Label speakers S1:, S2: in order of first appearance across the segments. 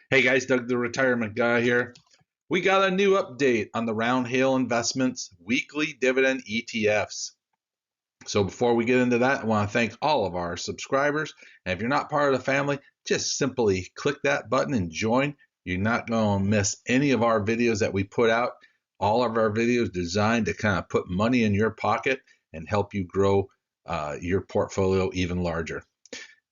S1: Hey guys, Doug the Retirement Guy here. We got a new update on the Roundhill Investments weekly dividend ETFs. So before we get into that, I want to thank all of our subscribers. And if you're not part of the family, just simply click that button and join. You're not going to miss any of our videos that we put out. All of our videos designed to kind of put money in your pocket and help you grow your portfolio even larger.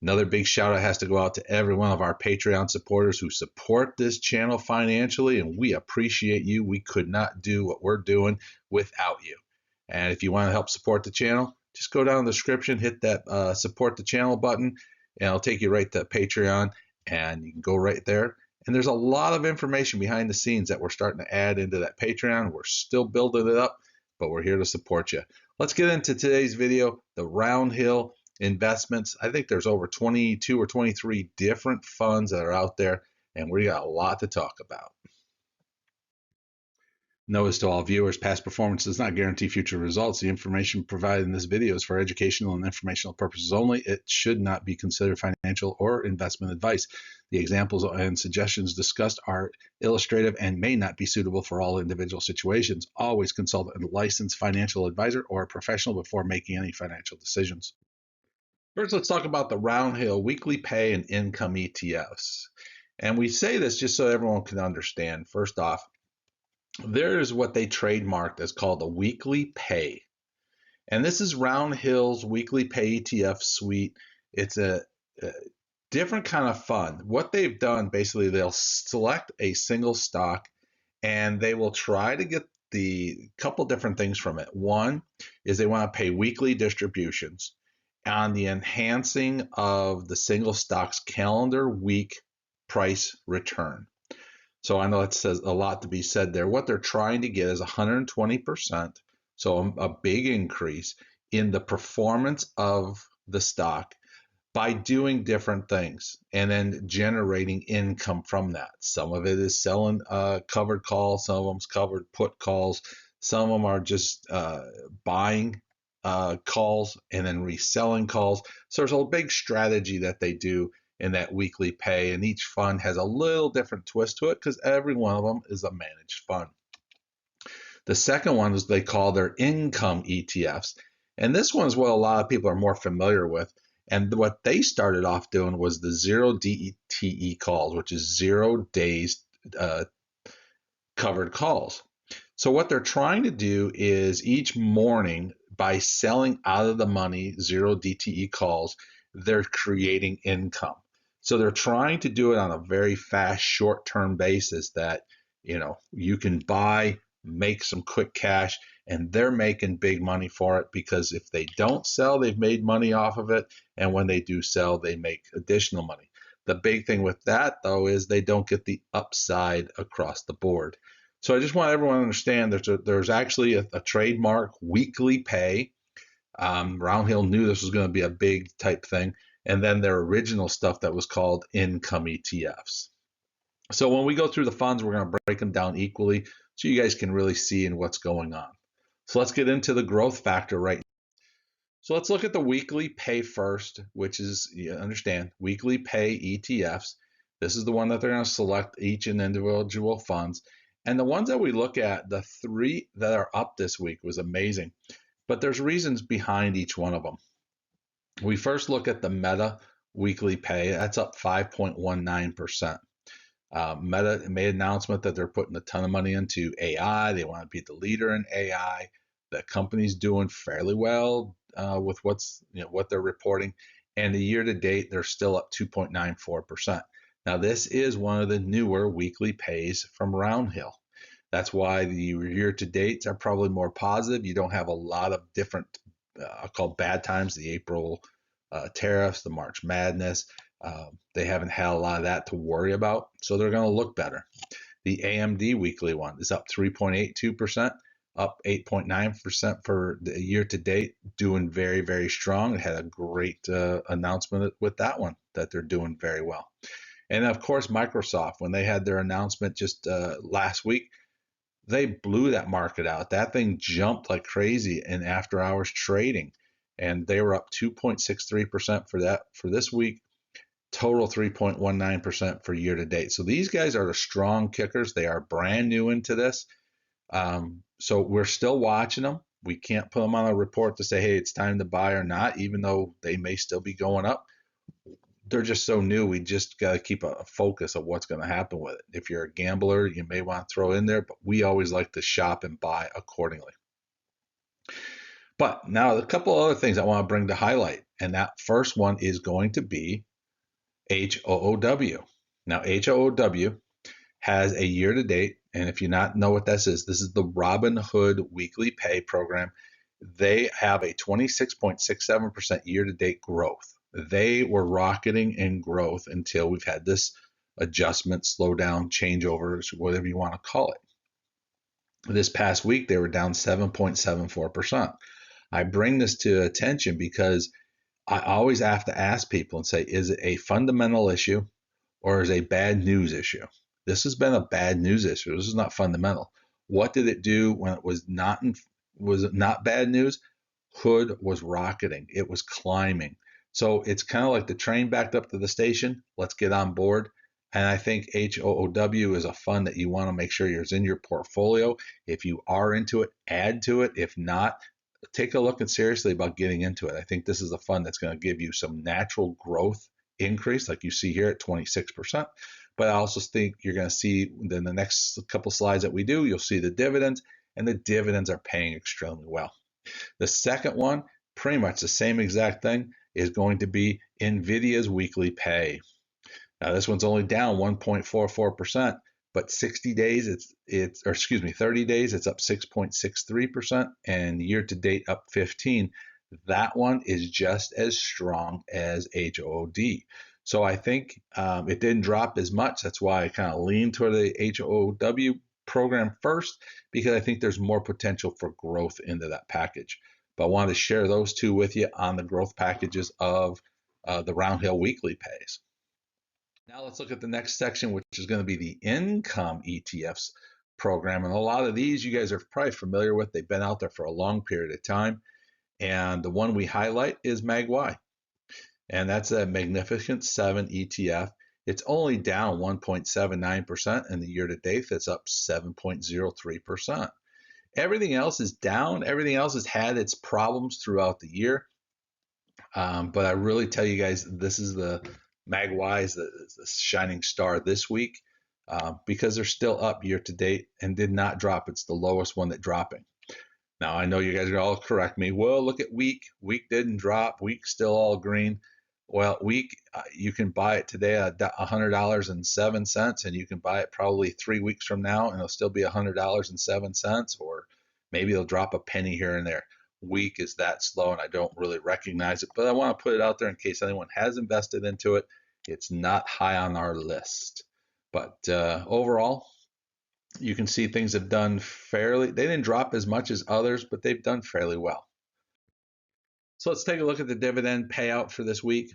S1: Another big shout out has to go out to every one of our Patreon supporters who support this channel financially, and we appreciate you. We could not do what we're doing without you. And if you want to help support the channel, just go down in the description, hit that support the channel button, and it'll take you right to Patreon, and you can go right there. And there's a lot of information behind the scenes that we're starting to add into that Patreon. We're still building it up, but we're here to support you. Let's get into today's video, the Roundhill investments. I think there's over 22 or 23 different funds that are out there, and we got a lot to talk about. Notice to all viewers, past performance does not guarantee future results. The information provided in this video is for educational and informational purposes only. It should not be considered financial or investment advice. The examples and suggestions discussed are illustrative and may not be suitable for all individual situations. Always consult a licensed financial advisor or a professional before making any financial decisions. First, let's talk about the Roundhill weekly pay and income ETFs. And we say this just so everyone can understand. First off, there is what they trademarked as called a weekly pay. And this is Roundhill's weekly pay ETF suite. It's a different kind of fund. What they've done, basically, they'll select a single stock and they will try to get the couple different things from it. One is they want to pay weekly distributions on the enhancing of the single stock's calendar week price return. So I know it says a lot to be said there. What they're trying to get is 120%, so a big increase in the performance of the stock by doing different things and then generating income from that. Some of it is selling covered calls, some of them's covered put calls, some of them are just buying calls and then reselling calls. So there's a big strategy that they do in that weekly pay, and each fund has a little different twist to it because every one of them is a managed fund. The second one is they call their income ETFs, and this one is what a lot of people are more familiar with. And what they started off doing was the zero DTE calls, which is 0 days covered calls. So what they're trying to do is each morning, by selling out of the money 0 DTE calls, they're creating income. So they're trying to do it on a very fast, short-term basis that, you can buy, make some quick cash, and they're making big money for it because if they don't sell, they've made money off of it. And when they do sell, they make additional money. The big thing with that, though, is they don't get the upside across the board. So I just want everyone to understand there's actually a trademark weekly pay. Roundhill knew this was going to be a big type thing. And then their original stuff that was called income ETFs. So when we go through the funds, we're going to break them down equally so you guys can really see in what's going on. So let's get into the growth factor right now. So let's look at the weekly pay first, which is, you understand, weekly pay ETFs. This is the one that they're going to select each individual funds. And the ones that we look at, the 3 that are up this week was amazing. But there's reasons behind each one of them. We first look at the Meta weekly pay. That's up 5.19%. Meta made an announcement that they're putting a ton of money into AI. They want to be the leader in AI. The company's doing fairly well with what they're reporting. And the year to date, they're still up 2.94%. Now, this is one of the newer weekly pays from Roundhill. That's why the year to dates are probably more positive. You don't have a lot of different, I'll call bad times, the April tariffs, the March madness. They haven't had a lot of that to worry about, so they're going to look better. The AMD weekly one is up 3.82%, up 8.9% for the year to date, doing very, very strong. It had a great announcement with that one that they're doing very well. And of course, Microsoft, when they had their announcement just last week, they blew that market out. That thing jumped like crazy in after hours trading, and they were up 2.63% for this week total 3.19% for year to date. So these guys are the strong kickers. They are brand new into this. So we're still watching them. We can't put them on a report to say, hey, it's time to buy or not, even though they may still be going up. They're just so new. We just got to keep a focus of what's going to happen with it. If you're a gambler, you may want to throw in there, but we always like to shop and buy accordingly. But now a couple other things I want to bring to highlight, and that first one is going to be HOOW. Now, HOOW has a year to date, and if you not know what this is the Robinhood Weekly Pay program. They have a 26.67% year to date growth. They were rocketing in growth until we've had this adjustment, slowdown, changeovers, whatever you want to call it. This past week, they were down 7.74%. I bring this to attention because I always have to ask people and say, is it a fundamental issue or is it a bad news issue? This has been a bad news issue. This is not fundamental. What did it do when it was not bad news? Hood was rocketing. It was climbing. So it's kind of like the train backed up to the station. Let's get on board. And I think HOOW is a fund that you want to make sure is in your portfolio. If you are into it, add to it. If not, take a look and seriously about getting into it. I think this is a fund that's going to give you some natural growth increase, like you see here at 26%. But I also think you're going to see in the next couple slides that we do, you'll see the dividends, and the dividends are paying extremely well. The second one, pretty much the same exact thing, is going to be NVIDIA's weekly pay. Now this one's only down 1.44%, but 30 days it's up 6.63%, and year to date up 15. That one is just as strong as HOOD. So I think it didn't drop as much. That's why I kind of lean toward the HOOW program first, because I think there's more potential for growth into that package. But I wanted to share those two with you on the growth packages of the Roundhill weekly pays. Now let's look at the next section, which is going to be the income ETFs program. And a lot of these you guys are probably familiar with. They've been out there for a long period of time. And the one we highlight is MAGY. And that's a Magnificent 7 ETF. It's only down 1.79% in the year to date. That's up 7.03%. Everything else is down. Everything else has had its problems throughout the year. But I really tell you guys, this is the MAGY is the shining star this week because they're still up year to date and did not drop. It's the lowest one that's dropping. Now, I know you guys are all correct me. Well, look at week. Week didn't drop. Week still all green. Well, week, you can buy it today at $100.07, and you can buy it probably 3 weeks from now, and it'll still be $100.07, or maybe it'll drop a penny here and there. Week is that slow, and I don't really recognize it, but I want to put it out there in case anyone has invested into it. It's not high on our list, but overall, you can see things have done fairly. They didn't drop as much as others, but they've done fairly well. So let's take a look at the dividend payout for this week.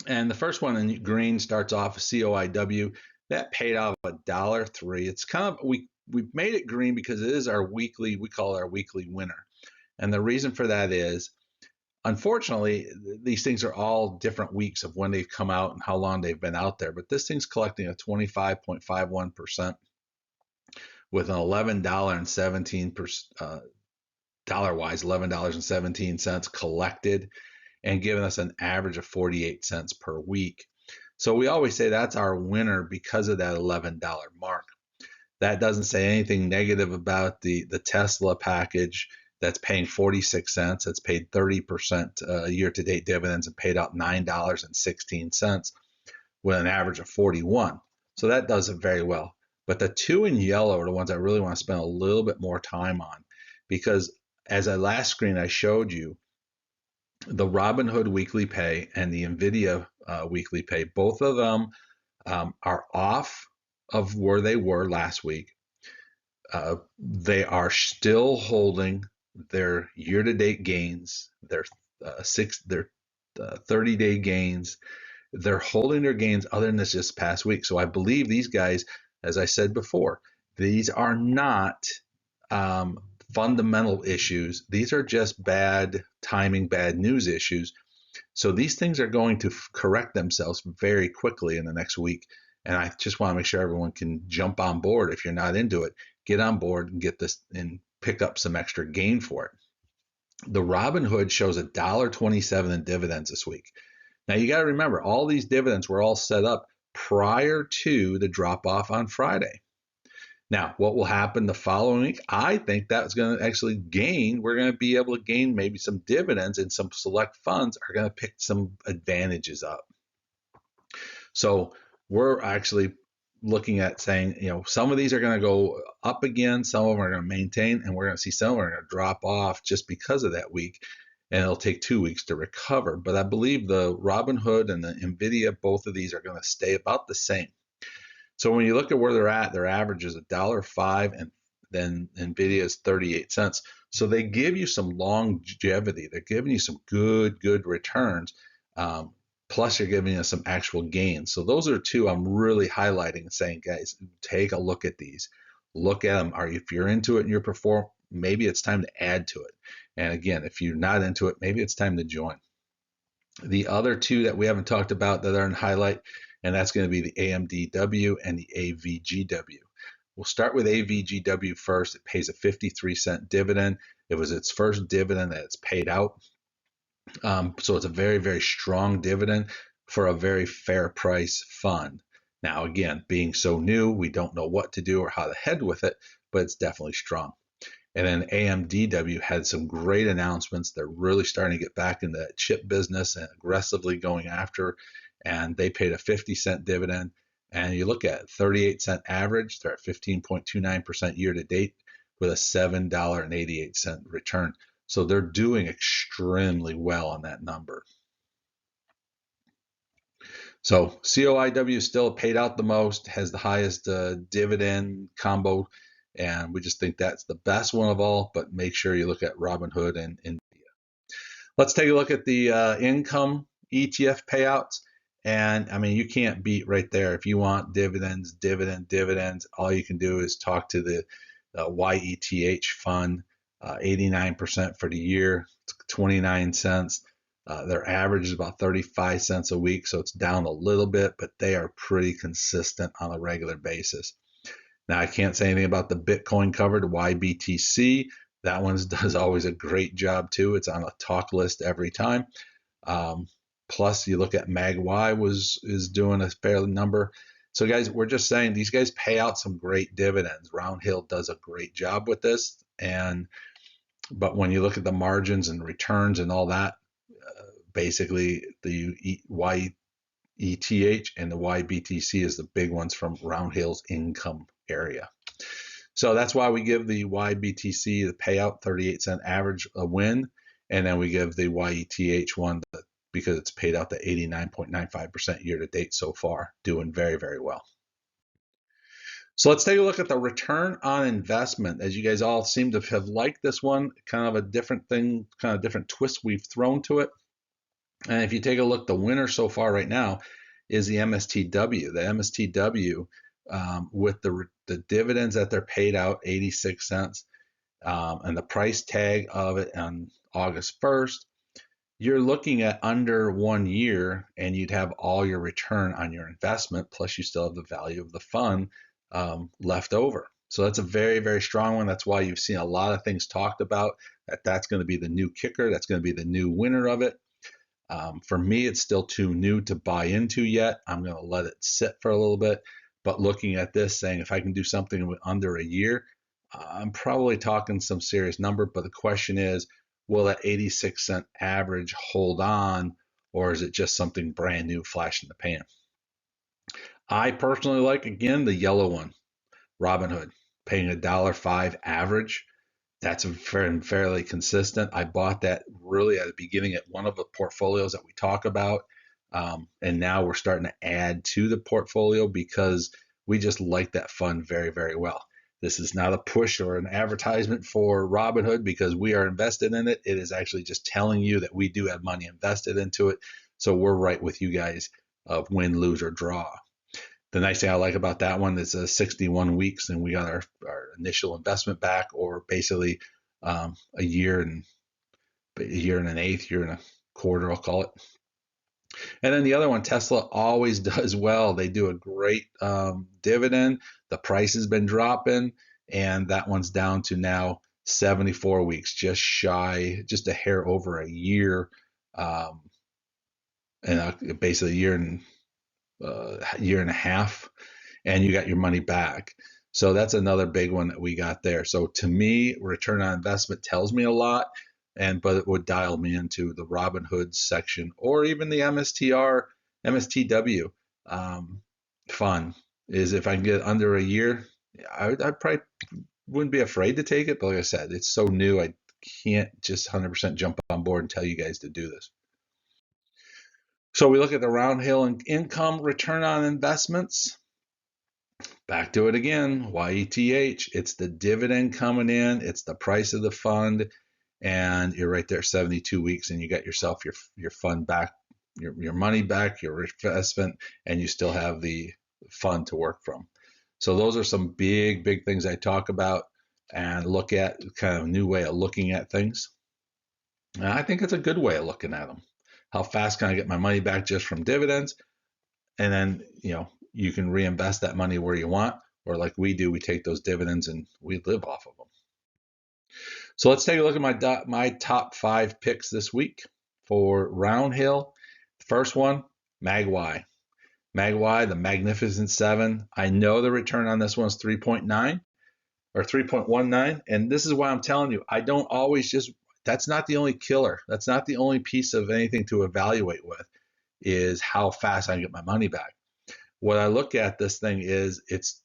S1: And the first one in green starts off COIW. That paid out $1.03. It's kind of, we've made it green because it is our weekly, we call it our weekly winner. And the reason for that is, unfortunately, these things are all different weeks of when they've come out and how long they've been out there. But this thing's collecting a 25.51% with an $11.17 dollar-wise, $11.17 collected, and giving us an average of 48 cents per week. So we always say that's our winner because of that $11 mark. That doesn't say anything negative about the Tesla package that's paying 46 cents. That's paid 30% year-to-date dividends and paid out $9.16 with an average of 41. So that does it very well. But the two in yellow are the ones I really want to spend a little bit more time on, because as a last screen I showed you, the Robinhood weekly pay and the NVIDIA weekly pay, both of them are off of where they were last week. They are still holding their year-to-date gains, their 30-day gains. They're holding their gains other than this past week. So I believe these guys, as I said before, these are not fundamental issues. These are just bad timing, bad news issues. So these things are going to correct themselves very quickly in the next week. And I just want to make sure everyone can jump on board. If you're not into it, get on board and get this and pick up some extra gain for it. The Robinhood shows $1.27 in dividends this week. Now you got to remember, all these dividends were all set up prior to the drop off on Friday. Now, what will happen the following week? I think that's going to actually gain. We're going to be able to gain maybe some dividends, and some select funds are going to pick some advantages up. So we're actually looking at saying, some of these are going to go up again, some of them are going to maintain, and we're going to see some are going to drop off just because of that week. And it'll take 2 weeks to recover. But I believe the Robinhood and the NVIDIA, both of these are going to stay about the same. So when you look at where they're at, their average is $1.05, and then NVIDIA is 38 cents. So they give you some longevity. They're giving you some good returns. Plus, you're giving us some actual gains. So those are two I'm really highlighting and saying, guys, take a look at these. Look at them. If you're into it and you're performing, maybe it's time to add to it. And again, if you're not into it, maybe it's time to join. The other two that we haven't talked about that are in highlight, and that's going to be the AMDW and the AVGW. We'll start with AVGW first. It pays a 53-cent dividend. It was its first dividend that it's paid out. So it's a very strong dividend for a very fair price fund. Now, again, being so new, we don't know what to do or how to head with it, but it's definitely strong. And then AMDW had some great announcements. They're really starting to get back in the chip business and aggressively going after. And they paid a 50-cent dividend. And you look at 38-cent average, they're at 15.29% year to date with a $7.88 return. So they're doing extremely well on that number. So COIW still paid out the most, has the highest dividend combo, and we just think that's the best one of all, but make sure you look at Robinhood and NVIDIA. Let's take a look at the income ETF payouts. And I mean, you can't beat right there. If you want dividends, all you can do is talk to the YETH fund, 89% for the year, 29 cents. Their average is about 35 cents a week, so it's down a little bit, but they are pretty consistent on a regular basis. Now, I can't say anything about the Bitcoin covered YBTC. That one does always a great job too. It's on a talk list every time. Plus, you look at MagY is doing a fair number. So, guys, we're just saying these guys pay out some great dividends. Roundhill does a great job with this, but when you look at the margins and returns and all that, basically the YETH and the YBTC is the big ones from Roundhill's income area. So that's why we give the YBTC, the payout 38-cent average, a win, and then we give the YETH one because it's paid out to 89.95% year to date so far, doing very well. So let's take a look at the return on investment. As you guys all seem to have liked this one, kind of a different thing, kind of different twist we've thrown to it. And if you take a look, the winner so far right now is the MSTW. The MSTW, with the dividends that they're paid out, 86 cents, and the price tag of it on August 1st, you're looking at under 1 year, and you'd have all your return on your investment, plus you still have the value of the fund left over. So that's a very strong one. That's why you've seen a lot of things talked about, that's going to be the new kicker. That's going to be the new winner of it. For me, it's still too new to buy into yet. I'm going to let it sit for a little bit. But looking at this, saying if I can do something with under a year, I'm probably talking some serious number. But the question is, will that 86-cent average hold on, or is it just something brand new, flash in the pan? I personally like, again, the yellow one, Robinhood, paying $1.05 average. That's fairly consistent. I bought that really at the beginning at one of the portfolios that we talk about. And now we're starting to add to the portfolio because we just like that fund very well. This is not a push or an advertisement for Robinhood because we are invested in it. It is actually just telling you that we do have money invested into it. So we're right with you guys of win, lose, or draw. The nice thing I like about that one is 61 weeks, and we got our initial investment back, or basically a year and an eighth, year and a quarter, I'll call it. And then the other one, Tesla always does well. They do a great dividend. The price has been dropping, and that one's down to now 74 weeks, just shy, just a hair over a year, um, and basically a year and a half, and you got your money back. So that's another big one that we got there. So to me, return on investment tells me a lot, but it would dial me into the Robinhood section or even the MSTW fund. Is if I can get under a year, I probably wouldn't be afraid to take it. But like I said, it's so new, I can't just 100% jump on board and tell you guys to do this. So we look at the Roundhill and income return on investments. Back to it again. YETH. It's the dividend coming in. It's the price of the fund, and you're right there, 72 weeks, and you got yourself your fund back, your money back, your investment, and you still have the fund to work from. So those are some big things I talk about and look at, kind of a new way of looking at things. And I think it's a good way of looking at them. How fast can I get my money back just from dividends? And then, you can reinvest that money where you want, or like we do, we take those dividends and we live off of them. So let's take a look at my top 5 picks this week for Roundhill. First one, MagY. MagY, the Magnificent Seven. I know the return on this one's 3.9 or 3.19, and this is why I'm telling you, I don't always that's not the only killer. That's not the only piece of anything to evaluate with, is how fast I can get my money back. What I look at this thing is it's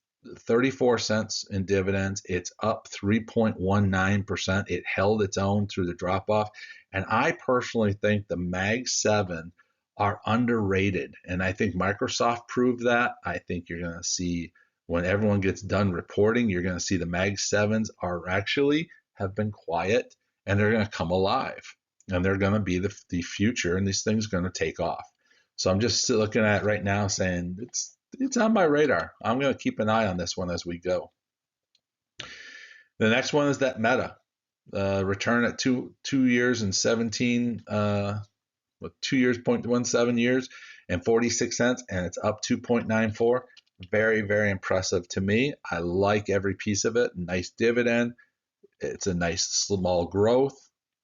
S1: 34 cents in dividends. It's up 3.19%. It held its own through the drop off. And I personally think the Mag 7 are underrated. And I think Microsoft proved that. I think you're going to see, when everyone gets done reporting, you're going to see the Mag 7s are actually have been quiet, and they're going to come alive. And they're going to be the future, and these things are going to take off. So I'm just looking at it right now saying it's on my radar. I'm going to keep an eye on this one as we go. The next one is that Meta return at 2 years and 17, 2 years, 0.17 years and 46 cents, and it's up 2.94. Very impressive to me. I like every piece of it. Nice dividend. It's a nice small growth.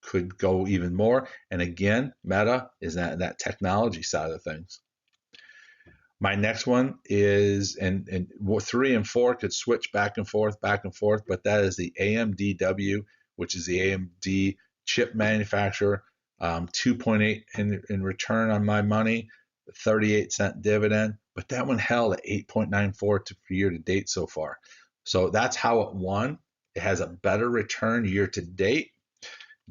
S1: Could go even more. And again, Meta is that technology side of things. My next one is, and 3 and 4 could switch back and forth, but that is the AMDW, which is the AMD chip manufacturer. 2.8 in return on my money, 38-cent dividend, but that one held at 8.94 for year to date so far. So that's how it won. It has a better return year to date.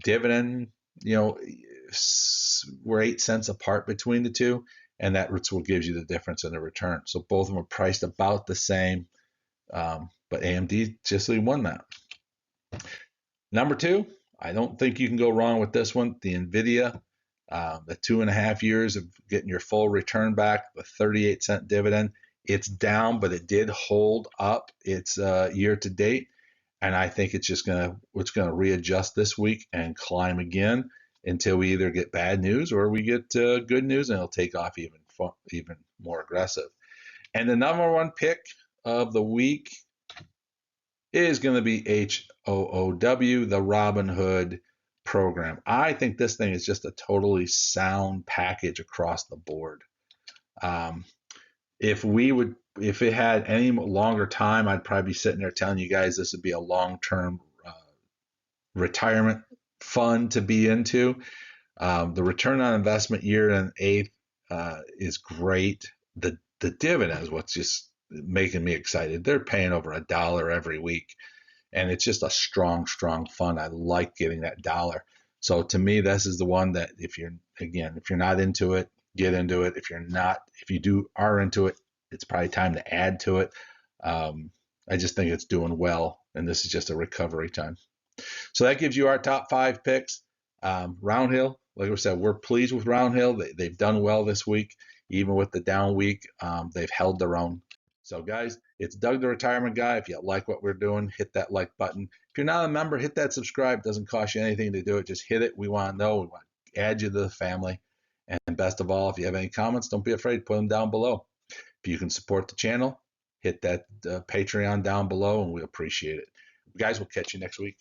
S1: Dividend, we're 8 cents apart between the two, and that's what gives you the difference in the return. So both of them are priced about the same, but AMD just won that. Number 2, I don't think you can go wrong with this one. The NVIDIA, the 2.5 years of getting your full return back, the 38-cent dividend. It's down, but it did hold up its year to date. And I think it's gonna readjust this week and climb again until we either get bad news or we get good news, and it'll take off even more aggressive. And the number 1 pick of the week is going to be HOOW, the Robinhood program. I think this thing is just a totally sound package across the board. If it had any longer time, I'd probably be sitting there telling you guys this would be a long-term retirement fund to be into. The return on investment year and eighth is great. The dividend is what's just making me excited. They're paying over $1 every week, and it's just a strong fund. I like getting that dollar. So to me, this is the one that if you're not into it, get into it. If you are into it, it's probably time to add to it. I just think it's doing well, and this is just a recovery time. So that gives you our top 5 picks. Roundhill, like I said, we're pleased with Roundhill. They've done well this week, even with the down week. They've held their own. So guys, it's Doug the Retirement Guy. If you like what we're doing, hit that like button. If you're not a member, hit that subscribe. It doesn't cost you anything to do it. Just hit it. We want to know. We want to add you to the family. And best of all, if you have any comments, don't be afraid, put them down below. If you can support the channel, hit that Patreon down below, and we appreciate it. Guys, we'll catch you next week.